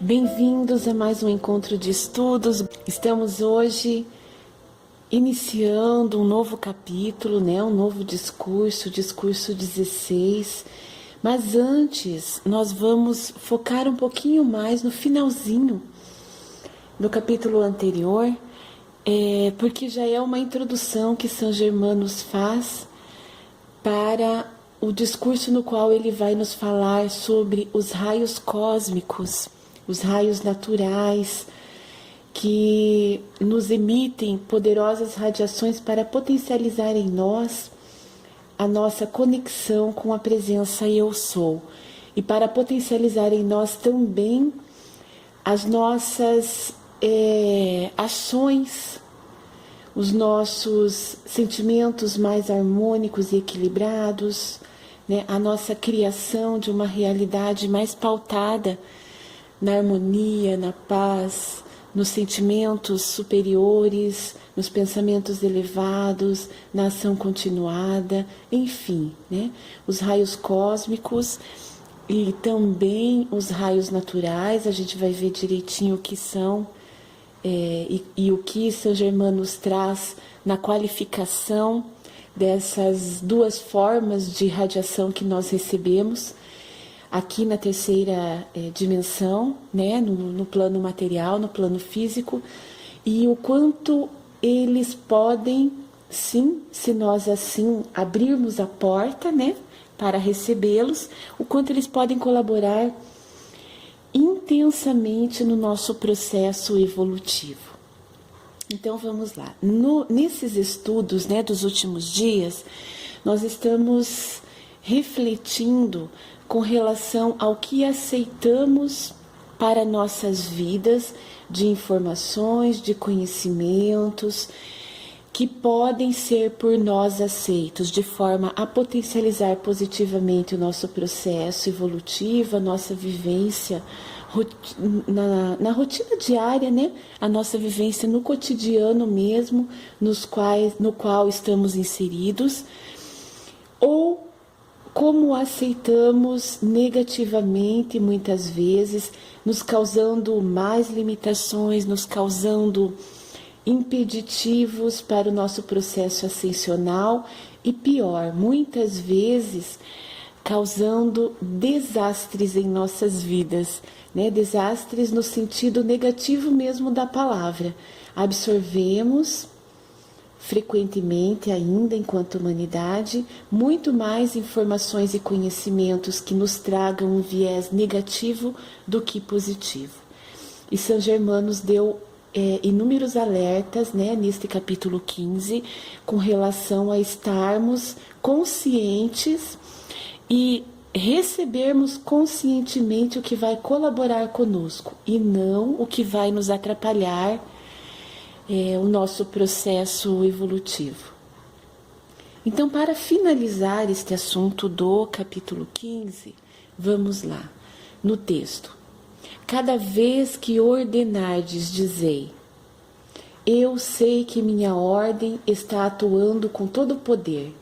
Bem-vindos a mais um encontro de estudos. Estamos hoje iniciando um novo capítulo, um novo discurso 16. Mas antes, nós vamos focar um pouquinho mais no finalzinho do capítulo anterior, porque já é uma introdução que Saint Germain nos faz para o discurso no qual ele vai nos falar sobre os raios cósmicos, os raios naturais, que nos emitem poderosas radiações para potencializar em nós a nossa conexão com a presença Eu Sou, e para potencializar em nós também as nossas ações, os nossos sentimentos mais harmônicos e equilibrados, a nossa criação de uma realidade mais pautada na harmonia, na paz, nos sentimentos superiores, nos pensamentos elevados, na ação continuada, enfim, os raios cósmicos e também os raios naturais. A gente vai ver direitinho o que são e o que Saint Germain nos traz na qualificação dessas duas formas de radiação que nós recebemos aqui na terceira dimensão, no plano material, no plano físico, e o quanto eles podem, sim, se nós assim abrirmos a porta, para recebê-los, o quanto eles podem colaborar intensamente no nosso processo evolutivo. Então vamos lá. Nesses estudos dos últimos dias, nós estamos refletindo com relação ao que aceitamos para nossas vidas de informações, de conhecimentos, que podem ser por nós aceitos de forma a potencializar positivamente o nosso processo evolutivo, a nossa vivência na rotina diária, a nossa vivência no cotidiano mesmo, no qual estamos inseridos, ou como aceitamos negativamente muitas vezes, nos causando mais limitações, nos causando impeditivos para o nosso processo ascensional e pior, muitas vezes causando desastres em nossas vidas, desastres no sentido negativo mesmo da palavra. Absorvemos frequentemente ainda, enquanto humanidade, muito mais informações e conhecimentos que nos tragam um viés negativo do que positivo. E Saint Germain nos deu inúmeros alertas, neste capítulo 15, com relação a estarmos conscientes e recebermos conscientemente o que vai colaborar conosco e não o que vai nos atrapalhar o nosso processo evolutivo. Então, para finalizar este assunto do capítulo 15, vamos lá, no texto. Cada vez que ordenardes, dizei: eu sei que minha ordem está atuando com todo o poder.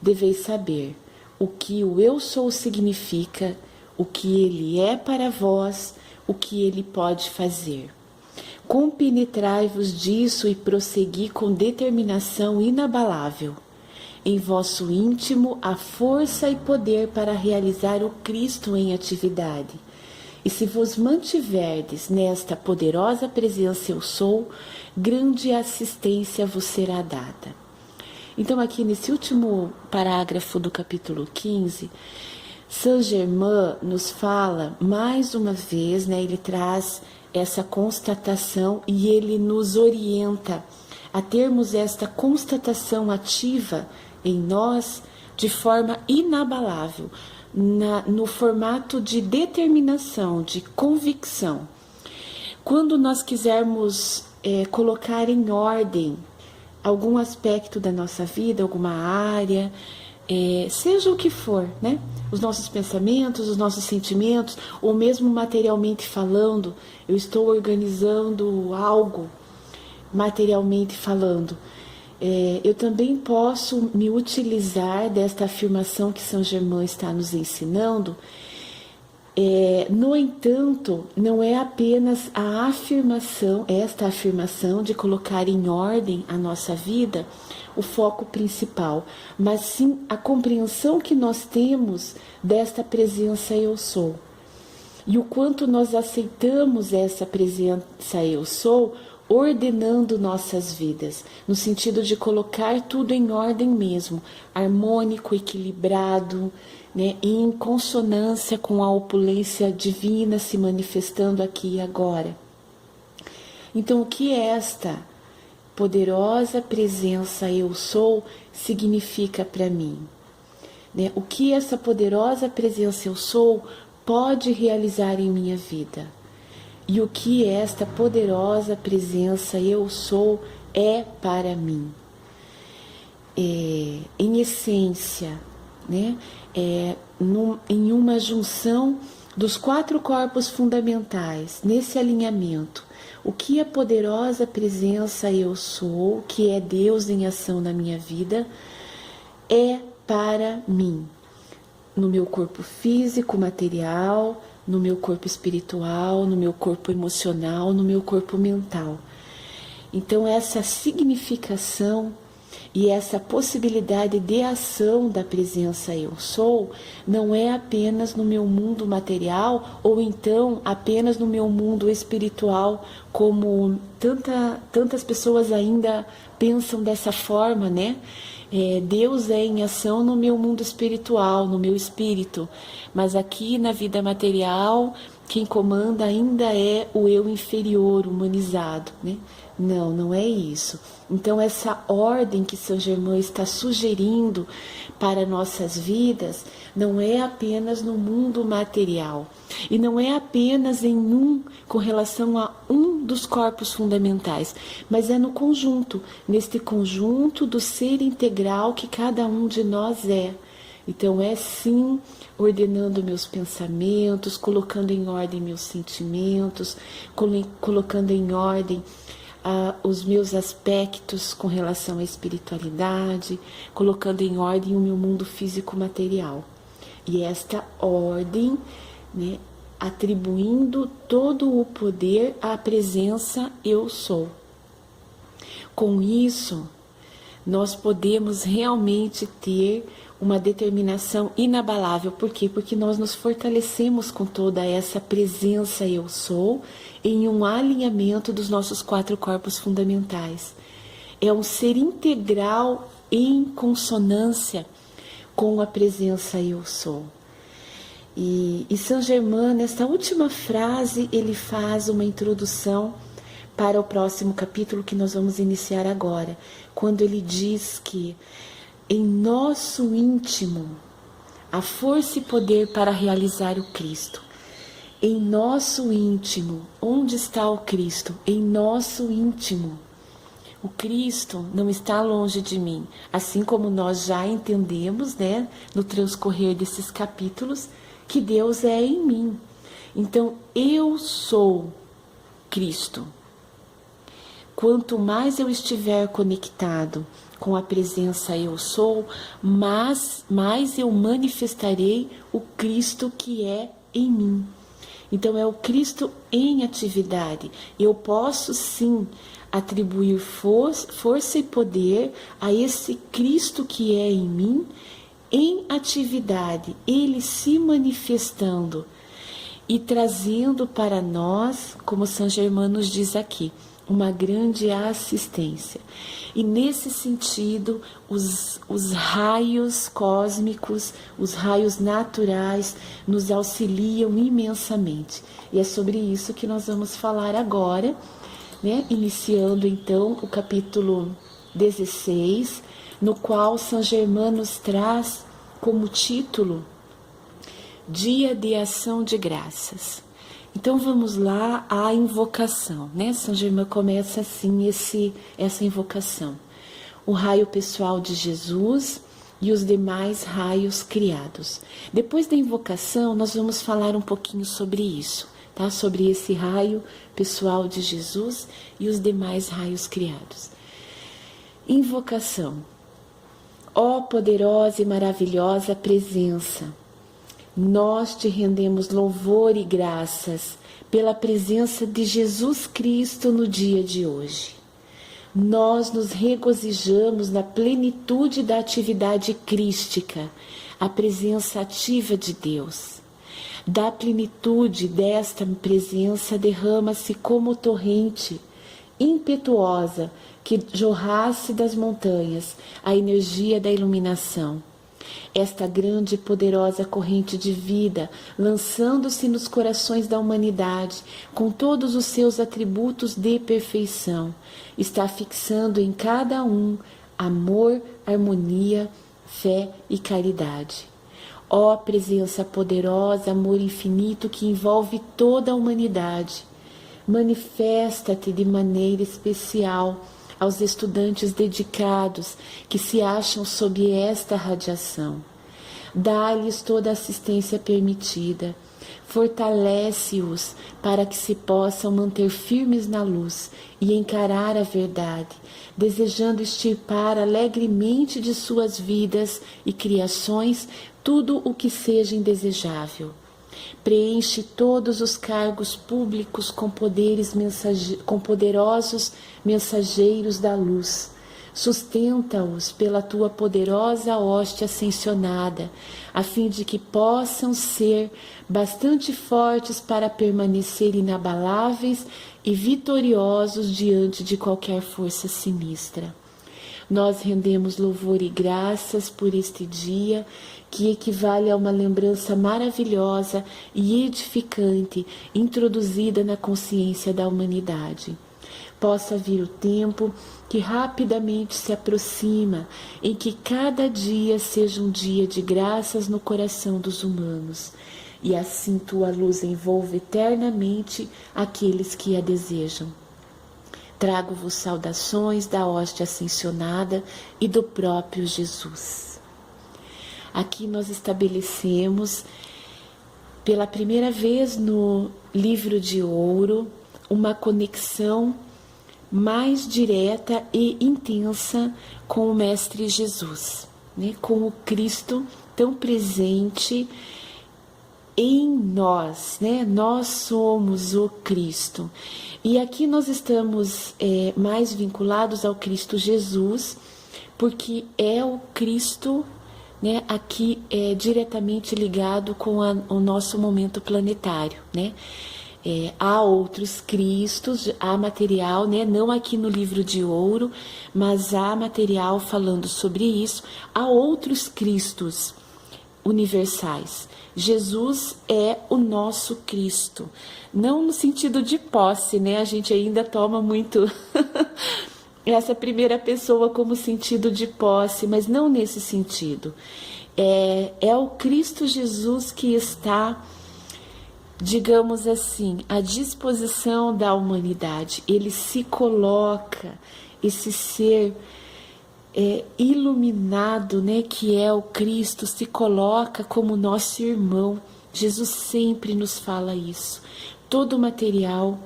Deveis saber o que o Eu Sou significa, o que ele é para vós, o que ele pode fazer. Compenetrai-vos disso e prossegui com determinação inabalável. Em vosso íntimo há força e poder para realizar o Cristo em atividade. E se vos mantiverdes nesta poderosa presença Eu Sou, grande assistência vos será dada. Então aqui nesse último parágrafo do capítulo 15, Saint Germain nos fala mais uma vez, ele traz essa constatação e ele nos orienta a termos esta constatação ativa em nós de forma inabalável, no formato de determinação, de convicção. Quando nós quisermos colocar em ordem algum aspecto da nossa vida, alguma área, seja o que for, os nossos pensamentos, os nossos sentimentos, ou mesmo materialmente falando, eu estou organizando algo, materialmente falando, eu também posso me utilizar desta afirmação que Saint Germain está nos ensinando No entanto, não é apenas esta afirmação de colocar em ordem a nossa vida o foco principal, mas sim a compreensão que nós temos desta presença eu sou. E o quanto nós aceitamos essa presença eu sou, ordenando nossas vidas, no sentido de colocar tudo em ordem mesmo, harmônico, equilibrado, né, em consonância com a opulência divina se manifestando aqui e agora. Então, o que esta poderosa presença eu sou significa para mim? Né? O que essa poderosa presença eu sou pode realizar em minha vida? E o que esta poderosa presença eu sou é para mim? Em essência, né? Em uma junção dos 4 corpos fundamentais, nesse alinhamento, o que a poderosa presença eu sou, que é Deus em ação na minha vida, é para mim, no meu corpo físico, material, no meu corpo espiritual, no meu corpo emocional, no meu corpo mental. Então, essa significação e essa possibilidade de ação da presença eu sou não é apenas no meu mundo material ou então apenas no meu mundo espiritual, como tantas pessoas ainda pensam dessa forma, né? Deus é em ação no meu mundo espiritual, no meu espírito, mas aqui na vida material quem comanda ainda é o eu inferior, humanizado, né? Não, não é isso. Então essa ordem que Saint Germain está sugerindo para nossas vidas não é apenas no mundo material e não é apenas com relação a um dos corpos fundamentais, mas é no conjunto, neste conjunto do ser integral que cada um de nós é. Então é sim ordenando meus pensamentos, colocando em ordem meus sentimentos, colocando em ordem os meus aspectos com relação à espiritualidade, colocando em ordem o meu mundo físico-material. E esta ordem, né, atribuindo todo o poder à presença eu sou. Com isso, nós podemos realmente ter uma determinação inabalável. Por quê? Porque nós nos fortalecemos com toda essa presença eu sou em um alinhamento dos nossos 4 corpos fundamentais. É um ser integral em consonância com a presença eu sou. E Saint Germain, nesta última frase, ele faz uma introdução para o próximo capítulo que nós vamos iniciar agora, quando ele diz que em nosso íntimo há força e poder para realizar o Cristo. Em nosso íntimo, onde está o Cristo? Em nosso íntimo. O Cristo não está longe de mim, assim como nós já entendemos, né, no transcorrer desses capítulos, que Deus é em mim. Então, eu sou Cristo. Quanto mais eu estiver conectado com a presença eu sou, mais eu manifestarei o Cristo que é em mim. Então é o Cristo em atividade. Eu posso sim atribuir força e poder a esse Cristo que é em mim, em atividade, ele se manifestando e trazendo para nós, como Saint Germain nos diz aqui, uma grande assistência. E nesse sentido, os raios cósmicos, os raios naturais nos auxiliam imensamente. E é sobre isso que nós vamos falar agora, né? Iniciando então o capítulo 16, no qual Saint Germain nos traz como título Dia de Ação de Graças. Então vamos lá à invocação, né? Saint Germain começa assim essa invocação. O raio pessoal de Jesus e os demais raios criados. Depois da invocação, nós vamos falar um pouquinho sobre isso, tá? Sobre esse raio pessoal de Jesus e os demais raios criados. Invocação. Ó poderosa e maravilhosa presença, Nós te rendemos louvor e graças pela presença de Jesus Cristo no dia de hoje. Nós nos regozijamos na plenitude da atividade crística, a presença ativa de Deus. Da plenitude desta presença derrama-se como torrente impetuosa que jorrasse das montanhas a energia da iluminação. Esta grande e poderosa corrente de vida, lançando-se nos corações da humanidade, com todos os seus atributos de perfeição, está fixando em cada um amor, harmonia, fé e caridade. Ó presença poderosa, amor infinito que envolve toda a humanidade, manifesta-te de maneira especial aos estudantes dedicados que se acham sob esta radiação. Dá-lhes toda a assistência permitida, fortalece-os para que se possam manter firmes na luz e encarar a verdade, desejando extirpar alegremente de suas vidas e criações tudo o que seja indesejável. Preenche todos os cargos públicos com poderosos mensageiros da luz. Sustenta-os pela tua poderosa hoste ascensionada, a fim de que possam ser bastante fortes para permanecer inabaláveis e vitoriosos diante de qualquer força sinistra. Nós rendemos louvor e graças por este dia, que equivale a uma lembrança maravilhosa e edificante introduzida na consciência da humanidade. Possa vir o tempo que rapidamente se aproxima, em que cada dia seja um dia de graças no coração dos humanos, e assim tua luz envolva eternamente aqueles que a desejam. Trago-vos saudações da hoste ascensionada e do próprio Jesus. Aqui nós estabelecemos, pela primeira vez no livro de ouro, uma conexão mais direta e intensa com o Mestre Jesus, né? Com o Cristo tão presente em nós, né? Nós somos o Cristo. E aqui nós estamos mais vinculados ao Cristo Jesus, porque é o Cristo, né, aqui é diretamente ligado com o nosso momento planetário, né? Há outros Cristos, há material, né, não aqui no livro de ouro, mas há material falando sobre isso. Há outros Cristos universais. Jesus é o nosso Cristo, não no sentido de posse, né? A gente ainda toma muito essa primeira pessoa como sentido de posse, mas não nesse sentido. É o Cristo Jesus que está, digamos assim, à disposição da humanidade. Ele se coloca, esse ser iluminado, né, que é o Cristo, se coloca como nosso irmão. Jesus sempre nos fala isso. Todo material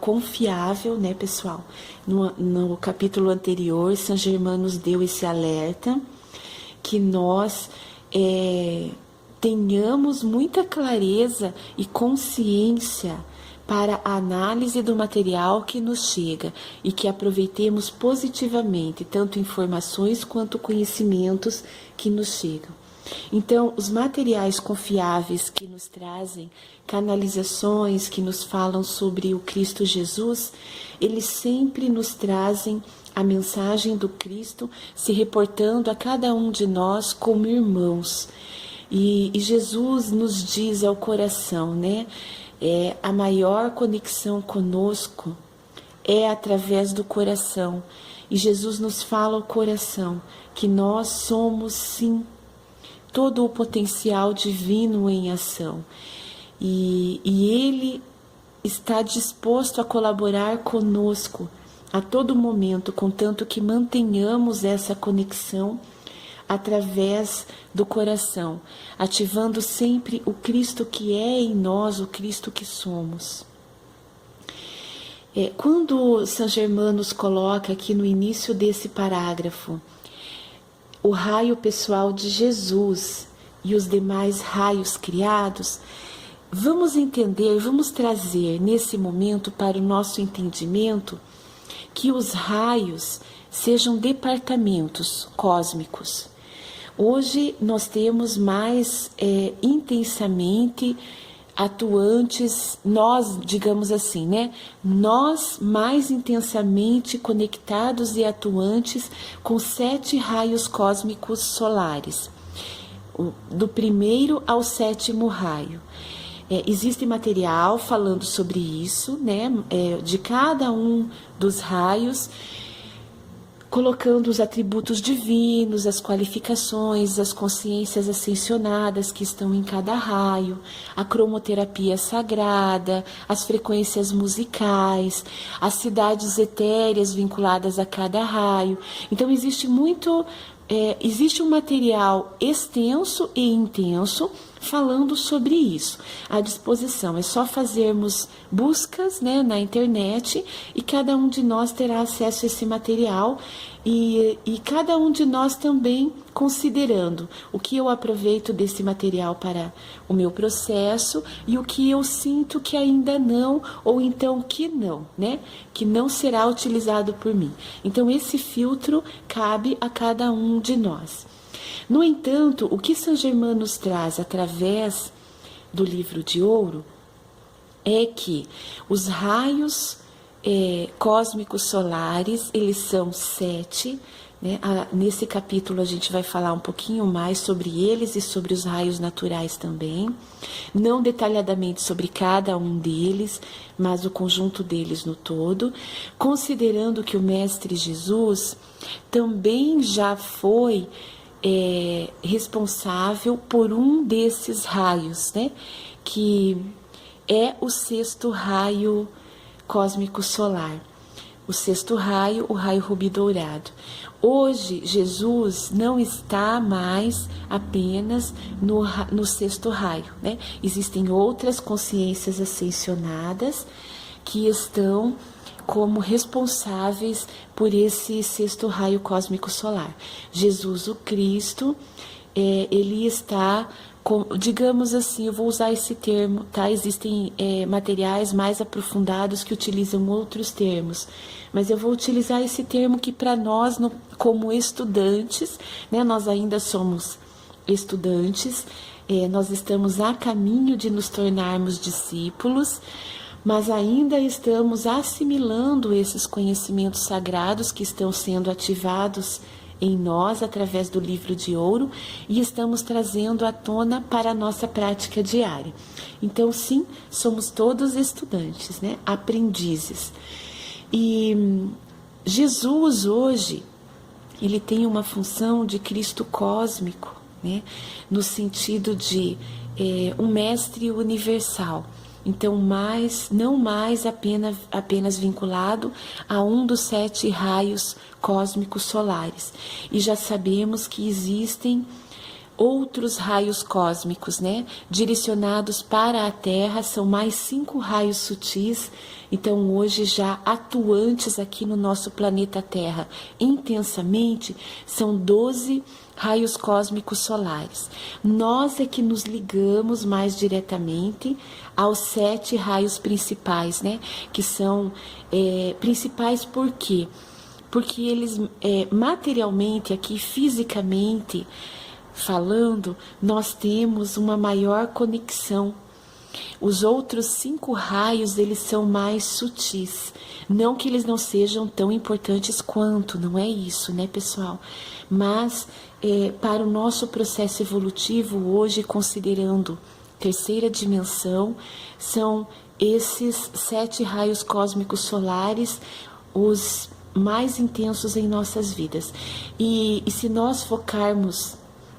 confiável, né, pessoal? No capítulo anterior, Saint Germain nos deu esse alerta, que nós tenhamos muita clareza e consciência para a análise do material que nos chega e que aproveitemos positivamente tanto informações quanto conhecimentos que nos chegam. Então, os materiais confiáveis que nos trazem canalizações, que nos falam sobre o Cristo Jesus, eles sempre nos trazem a mensagem do Cristo se reportando a cada um de nós como irmãos. E Jesus nos diz ao coração, né? A maior conexão conosco é através do coração. E Jesus nos fala ao coração que nós somos, sim, todo o potencial divino em ação. E Ele está disposto a colaborar conosco a todo momento, contanto que mantenhamos essa conexão através do coração, ativando sempre o Cristo que é em nós, o Cristo que somos. Quando Saint Germain nos coloca aqui no início desse parágrafo, o raio pessoal de Jesus e os demais raios criados, vamos entender, vamos trazer nesse momento para o nosso entendimento que os raios sejam departamentos cósmicos. Hoje nós temos mais intensamente atuantes, nós, digamos assim, né? Nós mais intensamente conectados e atuantes com 7 raios cósmicos solares, do primeiro ao 7º raio. Existe material falando sobre isso, né? De cada um dos raios, colocando os atributos divinos, as qualificações, as consciências ascensionadas que estão em cada raio, a cromoterapia sagrada, as frequências musicais, as cidades etéreas vinculadas a cada raio. Então existe um material extenso e intenso falando sobre isso. À disposição, é só fazermos buscas, né, na internet, e cada um de nós terá acesso a esse material, e cada um de nós também considerando o que eu aproveito desse material para o meu processo e o que eu sinto que ainda não, ou então que não, né, que não será utilizado por mim. Então esse filtro cabe a cada um de nós. No entanto, o que Saint Germain nos traz através do livro de ouro é que os raios cósmicos solares, eles são 7, né? Nesse capítulo a gente vai falar um pouquinho mais sobre eles e sobre os raios naturais também, não detalhadamente sobre cada um deles, mas o conjunto deles no todo, considerando que o Mestre Jesus também já foi responsável por um desses raios, né? Que é o 6º raio cósmico solar. O 6º raio, o raio rubi dourado. Hoje, Jesus não está mais apenas no 6º raio, né? Existem outras consciências ascensionadas que estão como responsáveis por esse 6º raio cósmico solar. Jesus, o Cristo, ele está, digamos assim, eu vou usar esse termo, tá? Existem materiais mais aprofundados que utilizam outros termos, mas eu vou utilizar esse termo que para nós, como estudantes, né, nós ainda somos estudantes, nós estamos a caminho de nos tornarmos discípulos, mas ainda estamos assimilando esses conhecimentos sagrados que estão sendo ativados em nós através do livro de ouro e estamos trazendo à tona para a nossa prática diária. Então, sim, somos todos estudantes, né? Aprendizes. E Jesus hoje, ele tem uma função de Cristo cósmico, né? No sentido de um mestre universal. Então, não mais apenas vinculado a um dos 7 raios cósmicos solares. E já sabemos que existem outros raios cósmicos, né? Direcionados para a Terra, são mais 5 raios sutis, então hoje já atuantes aqui no nosso planeta Terra intensamente, são 12 raios cósmicos solares. Nós é que nos ligamos mais diretamente aos 7 raios principais, né? Que são principais por quê? Porque eles materialmente, aqui fisicamente falando, nós temos uma maior conexão. Os outros 5 raios, eles são mais sutis. Não que eles não sejam tão importantes quanto, não é isso, né, pessoal? Mas para o nosso processo evolutivo hoje, considerando terceira dimensão, são esses 7 raios cósmicos solares os mais intensos em nossas vidas. E se nós focarmos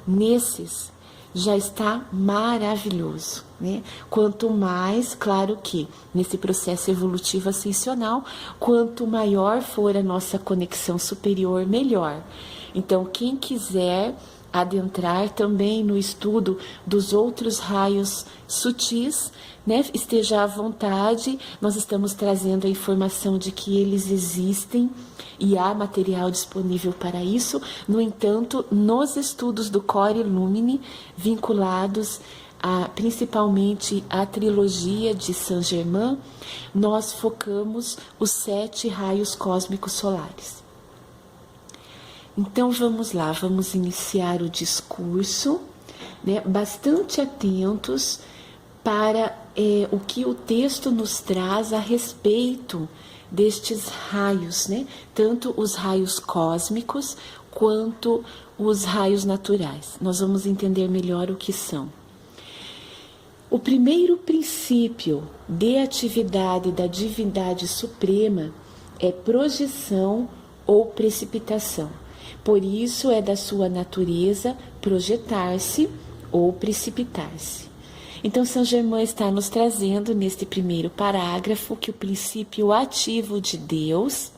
nesses, já está maravilhoso, né? Quanto mais, claro que nesse processo evolutivo ascensional, quanto maior for a nossa conexão superior, melhor. Então, quem quiser adentrar também no estudo dos outros raios sutis, né? Esteja à vontade, nós estamos trazendo a informação de que eles existem e há material disponível para isso. No entanto, nos estudos do Cor Illumine, vinculados principalmente à trilogia de Saint-Germain, nós focamos os 7 raios cósmicos solares. Então vamos lá, vamos iniciar o discurso, né, bastante atentos para o que o texto nos traz a respeito destes raios, né, tanto os raios cósmicos quanto os raios naturais. Nós vamos entender melhor o que são. O primeiro princípio de atividade da divindade suprema é projeção ou precipitação. Por isso é da sua natureza projetar-se ou precipitar-se. Então, Saint-Germain está nos trazendo neste primeiro parágrafo que o princípio ativo de Deus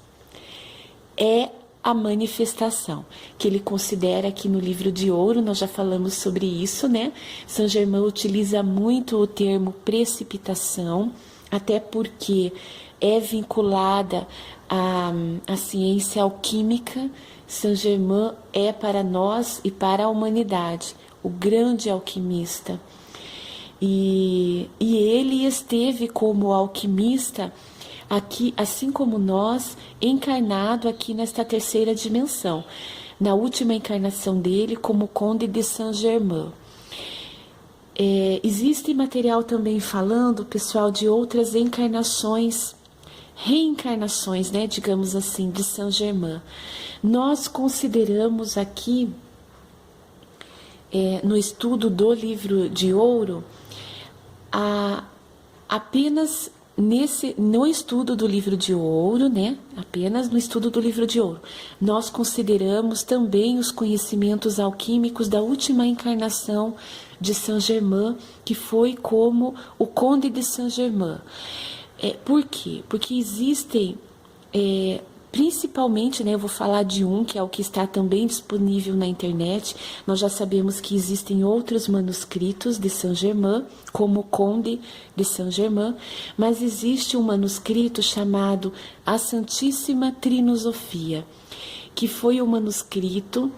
é a manifestação, que ele considera aqui no livro de ouro, nós já falamos sobre isso, né? Saint-Germain utiliza muito o termo precipitação, até porque é vinculada à ciência alquímica. Saint-Germain é para nós e para a humanidade o grande alquimista. E ele esteve como alquimista aqui, assim como nós, encarnado aqui nesta terceira dimensão, na última encarnação dele como Conde de Saint-Germain. Existe material também falando, pessoal, de outras encarnações, reencarnações, né, digamos assim, de Saint-Germain. Nós consideramos aqui, no estudo do livro de ouro, apenas no estudo do livro de ouro, né? Apenas no estudo do livro de ouro, nós consideramos também os conhecimentos alquímicos da última encarnação de Saint-Germain, que foi como o Conde de Saint-Germain. Por quê? Porque existem, principalmente, né, eu vou falar de um, que é o que está também disponível na internet. Nós já sabemos que existem outros manuscritos de Saint-Germain, como o Conde de Saint-Germain, mas existe um manuscrito chamado A Santíssima Trinosofia, que foi um manuscrito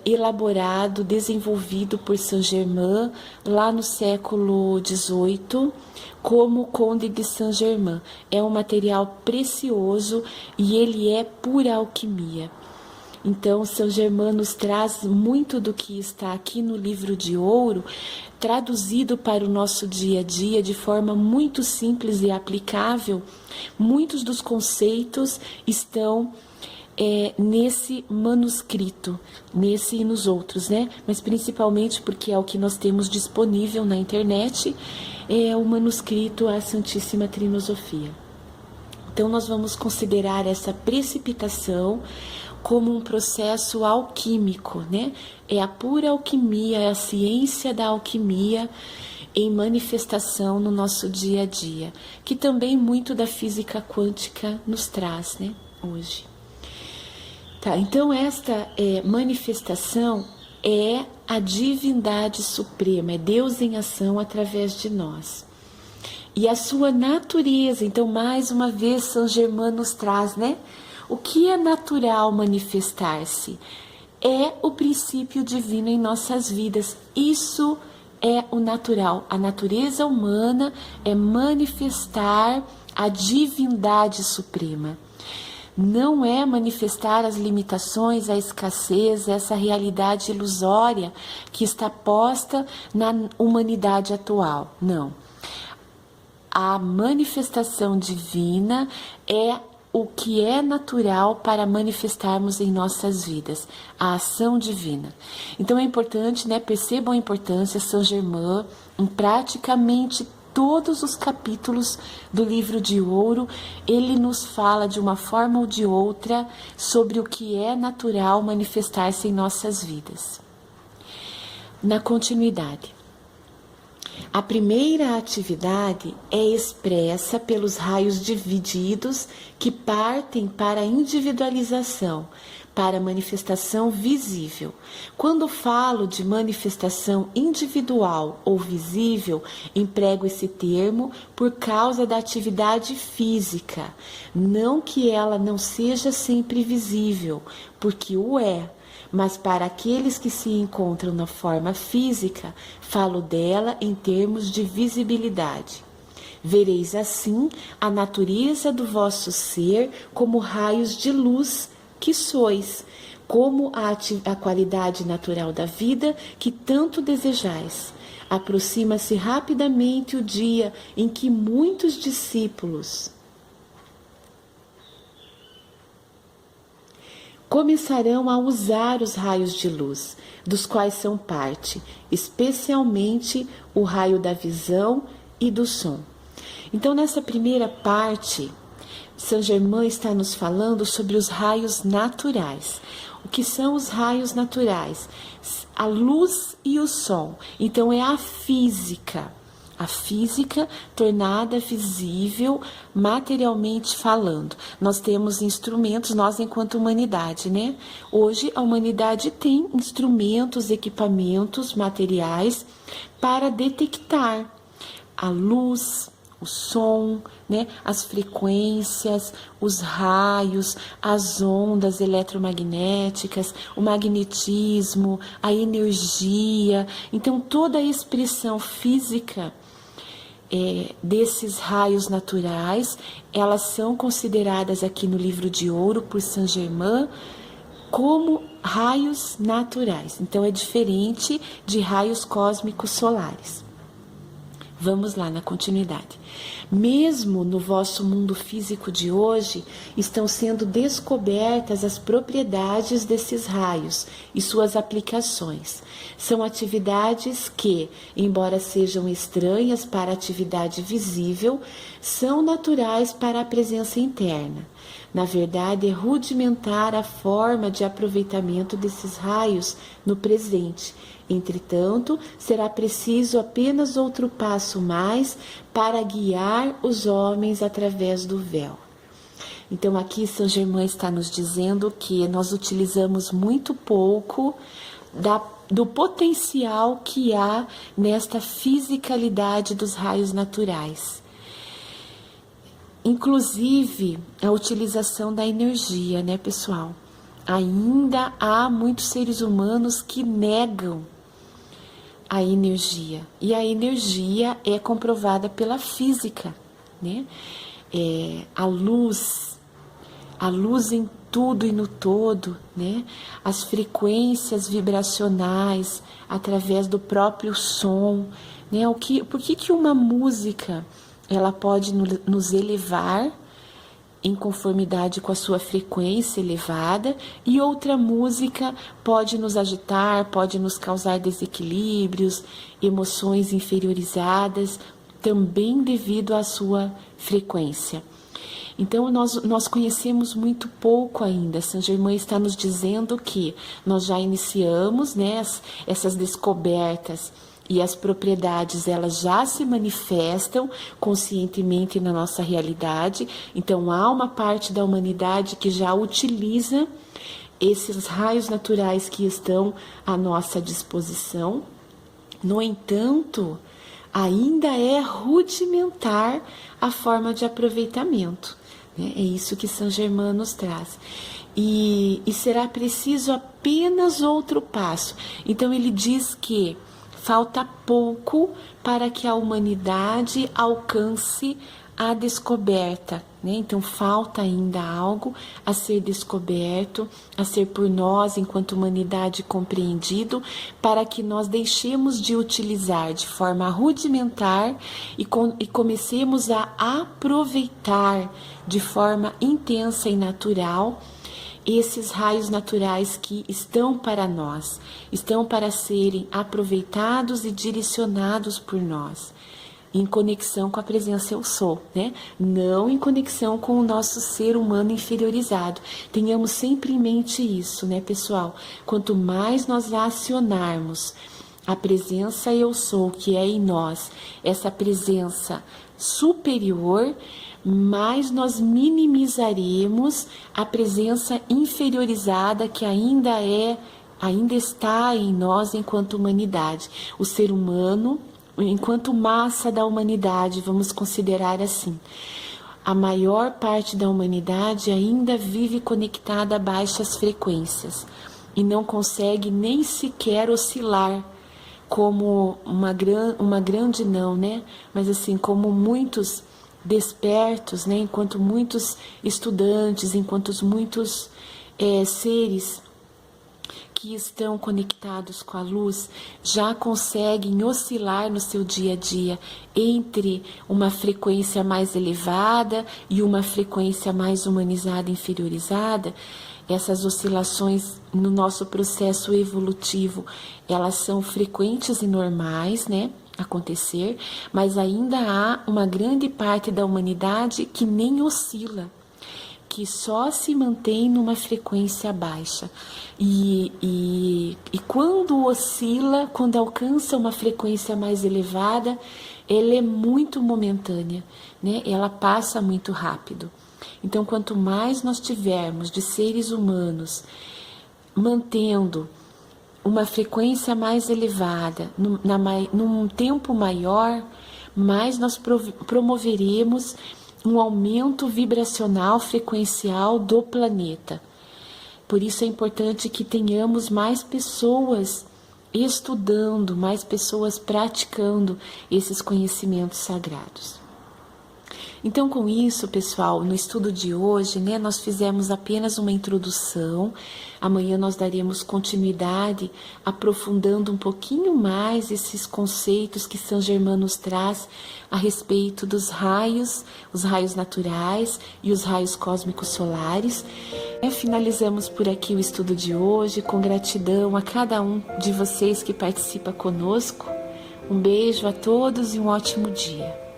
elaborado, desenvolvido por Saint-Germain lá no século XVIII, como Conde de Saint-Germain. É um material precioso e ele é pura alquimia. Então, Saint-Germain nos traz muito do que está aqui no livro de ouro, traduzido para o nosso dia a dia de forma muito simples e aplicável. Muitos dos conceitos estão nesse manuscrito, nesse e nos outros, né? Mas principalmente porque é o que nós temos disponível na internet, é o manuscrito A Santíssima Trinosofia. Então nós vamos considerar essa precipitação como um processo alquímico, né? É a pura alquimia, é a ciência da alquimia em manifestação no nosso dia a dia, que também muito da física quântica nos traz, né? Hoje. Tá, então esta manifestação é a divindade suprema, é Deus em ação através de nós. E a sua natureza, então mais uma vez Saint-Germain nos traz, né? O que é natural manifestar-se? É o princípio divino em nossas vidas. Isso é o natural. A natureza humana é manifestar a divindade suprema. Não é manifestar as limitações, a escassez, essa realidade ilusória que está posta na humanidade atual. Não. A manifestação divina é o que é natural para manifestarmos em nossas vidas, a ação divina. Então é importante, né? Percebam a importância, Saint-Germain, em praticamente todos os capítulos do livro de ouro, ele nos fala de uma forma ou de outra sobre o que é natural manifestar-se em nossas vidas. Na continuidade, a primeira atividade é expressa pelos raios divididos que partem para a individualização, para manifestação visível. Quando falo de manifestação individual ou visível, emprego esse termo por causa da atividade física, não que ela não seja sempre visível, porque o é. Mas para aqueles que se encontram na forma física, falo dela em termos de visibilidade. Vereis assim a natureza do vosso ser como raios de luz que sois, como a qualidade natural da vida que tanto desejais. Aproxima-se rapidamente o dia em que muitos discípulos começarão a usar os raios de luz, dos quais são parte, especialmente o raio da visão e do som. Então, nessa primeira parte, Saint-Germain está nos falando sobre os raios naturais. O que são os raios naturais? A luz e o som. Então, é a física tornada visível materialmente falando. Nós temos instrumentos, nós enquanto humanidade, né? Hoje a humanidade tem instrumentos, equipamentos, materiais para detectar a luz, o som, né? As frequências, os raios, as ondas eletromagnéticas, o magnetismo, a energia. Então, toda a expressão física desses raios naturais, elas são consideradas aqui no livro de ouro por Saint-Germain como raios naturais. Então, é diferente de raios cósmicos solares. Vamos lá na continuidade. Mesmo no vosso mundo físico de hoje, estão sendo descobertas as propriedades desses raios e suas aplicações. São atividades que, embora sejam estranhas para a atividade visível, são naturais para a presença interna. Na verdade, é rudimentar a forma de aproveitamento desses raios no presente. Entretanto, será preciso apenas outro passo mais para guiar os homens através do véu. Então, aqui Saint-Germain está nos dizendo que nós utilizamos muito pouco do potencial que há nesta fisicalidade dos raios naturais. Inclusive, a utilização da energia, né, pessoal? Ainda há muitos seres humanos que negam a energia. E a energia é comprovada pela física, né? A luz em tudo e no todo, né? As frequências vibracionais através do próprio som, né? Por que uma música ela pode nos elevar em conformidade com a sua frequência elevada, e outra música pode nos agitar, pode nos causar desequilíbrios, emoções inferiorizadas, também devido à sua frequência. Então, nós conhecemos muito pouco ainda. Saint-Germain está nos dizendo que nós já iniciamos, né, essas descobertas, e as propriedades, elas já se manifestam conscientemente na nossa realidade. Então, há uma parte da humanidade que já utiliza esses raios naturais que estão à nossa disposição. No entanto, ainda é rudimentar a forma de aproveitamento, né? É isso que Saint-Germain nos traz. E será preciso apenas outro passo. Então, ele diz que falta pouco para que a humanidade alcance a descoberta, né? Então, falta ainda algo a ser descoberto, a ser por nós, enquanto humanidade, compreendido, para que nós deixemos de utilizar de forma rudimentar e comecemos a aproveitar de forma intensa e natural esses raios naturais que estão para nós, estão para serem aproveitados e direcionados por nós, em conexão com a presença eu sou, né? Não em conexão com o nosso ser humano inferiorizado. Tenhamos sempre em mente isso, né, pessoal? Quanto mais nós acionarmos a presença eu sou que é em nós, essa presença superior, mais nós minimizaremos a presença inferiorizada que ainda está em nós enquanto humanidade. O ser humano, enquanto massa da humanidade, vamos considerar assim. A maior parte da humanidade ainda vive conectada a baixas frequências e não consegue nem sequer oscilar como uma grande não, né? Mas assim, como muitos despertos, né? Enquanto muitos estudantes, enquanto muitos seres que estão conectados com a luz já conseguem oscilar no seu dia a dia entre uma frequência mais elevada e uma frequência mais humanizada, inferiorizada. Essas oscilações no nosso processo evolutivo, elas são frequentes e normais, né, acontecer, mas ainda há uma grande parte da humanidade que nem oscila, que só se mantém numa frequência baixa. E quando oscila, quando alcança uma frequência mais elevada, ela é muito momentânea, né? Ela passa muito rápido. Então, quanto mais nós tivermos de seres humanos mantendo uma frequência mais elevada, num tempo maior, mais nós promoveremos um aumento vibracional frequencial do planeta. Por isso é importante que tenhamos mais pessoas estudando, mais pessoas praticando esses conhecimentos sagrados. Então, com isso, pessoal, no estudo de hoje, né, nós fizemos apenas uma introdução. Amanhã nós daremos continuidade, aprofundando um pouquinho mais esses conceitos que São Germano nos traz a respeito dos raios, os raios naturais e os raios cósmicos solares. Finalizamos por aqui o estudo de hoje, com gratidão a cada um de vocês que participa conosco. Um beijo a todos e um ótimo dia.